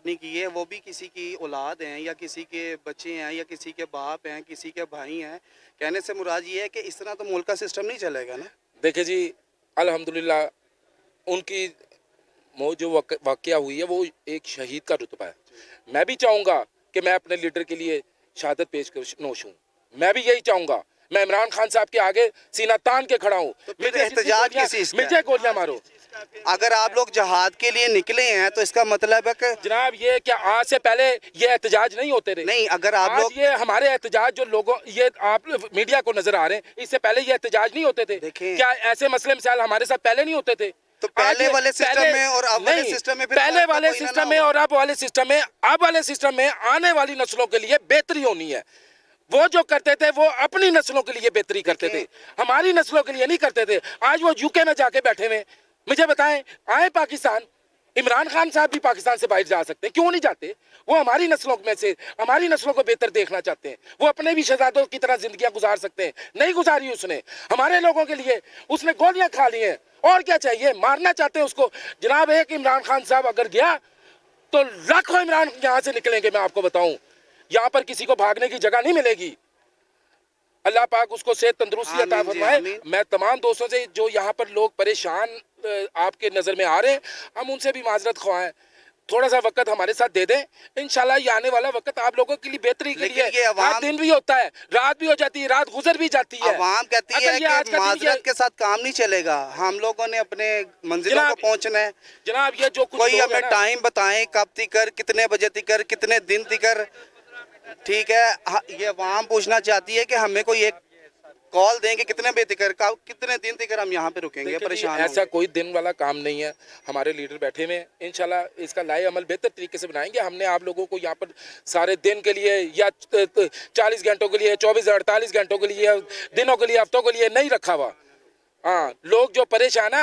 نہیں کی ہے, وہ بھی کسی کی اولاد ہیں یا کسی کے بچے ہیں یا کسی کے باپ ہیں, کسی کے بھائی ہیں. کہنے سے مراد یہ ہے کہ اس طرح تو ملک کا سسٹم نہیں چلے گا نا. دیکھیں جی, الحمدللہ ان کی جو واقعہ ہوئی ہے وہ ایک شہید کا رتبہ ہے. میں بھی چاہوں گا کہ میں اپنے لیڈر کے لیے شہادت پیش نوش ہوں. میں بھی یہی چاہوں گا. میں عمران خان صاحب کے آگے سینہ تان کے کھڑا ہوں. احتجاج کس چیز کا ہے؟ مجھے گولیاں مارو. اگر آپ لوگ جہاد کے لیے نکلے ہیں تو اس کا مطلب ہے کہ جناب یہ کیا آج سے پہلے یہ احتجاج نہیں ہوتے رہے؟ نہیں, اگر آپ آج لوگ یہ ہمارے احتجاج جو لوگوں یہ آپ میڈیا کو نظر آ رہے ہیں, اس سے پہلے یہ احتجاج نہیں ہوتے تھے. دیکھیں, کیا ایسے مسئلے مسائل ہمارے ساتھ پہلے نہیں ہوتے تھے؟ تو پہلے والے سسٹم میں اور اب والے سسٹم میں پہلے والے سسٹم میں اور اب والے سسٹم میں, اب والے سسٹم میں آنے والی نسلوں کے لیے بہتری ہونی ہے. وہ جو کرتے تھے وہ اپنی نسلوں کے لیے بہتری کرتے تھے, ہماری نسلوں کے لیے نہیں کرتے تھے. آج وہ یو کے میں جا کے بیٹھے ہوئے. مجھے بتائیں, آئے پاکستان, عمران خان صاحب بھی پاکستان سے باہر جا سکتے ہیں, کیوں نہیں جاتے؟ وہ ہماری نسلوں میں سے ہماری نسلوں کو بہتر دیکھنا چاہتے ہیں. وہ اپنے بھی شہزادوں کی طرح زندگیاں گزار سکتے ہیں. نہیں گزاری اس نے. ہمارے لوگوں کے لیے اس نے گولیاں کھا لی ہیں. اور کیا چاہیے؟ مارنا چاہتے ہیں اس کو. جناب ایک عمران خان صاحب اگر گیا تو لاکھوں عمران یہاں سے نکلیں گے. میں آپ کو بتاؤں, یہاں پر کسی کو بھاگنے کی جگہ نہیں ملے گی. اللہ پاک اس کو صحت تندرستی عطا فرمائے. میں تمام دوستوں سے جو یہاں پر لوگ پریشان آپ کے نظر میں آ رہے ہیں, ہم ان سے بھی معذرت خواہیں. تھوڑا سا وقت ہمارے ساتھ دے دیں. انشاءاللہ یہ آنے والا وقت آپ لوگوں کے لیے بہتری کے لیے, ہر دن بھی ہوتا ہے, رات بھی ہو جاتی ہے, رات گزر بھی جاتی ہے. عوام کہتی ہے کہ معذرت کے ساتھ کام نہیں چلے گا, ہم لوگوں نے اپنے منزلوں کو پہنچنا ہے. جناب یہ جو کچھ کوئی ہمیں ٹائم بتائیں کب تکر, کتنے بجے تکر, کتنے دن تکر. ٹھیک ہے, یہ عوام پوچھنا چاہتی ہے کہ ہمیں کوئی ایک کال دیں گے کتنے بجے تکر, کتنے دن تکر ہم یہاں پہ رکیں گے, پریشان ایسا کوئی دن والا کام نہیں ہے. ہمارے لیڈر بیٹھے ہوئے ہیں, انشاءاللہ اس کا لائے عمل بہتر طریقے سے بنائیں گے. ہم نے آپ لوگوں کو یہاں پر سارے دن کے لیے یا 40 گھنٹوں کے لیے, 24 48 گھنٹوں کے لیے, دنوں کے لیے, ہفتوں کے لیے نہیں رکھا ہوا. ہاں, لوگ جو پریشان ہیں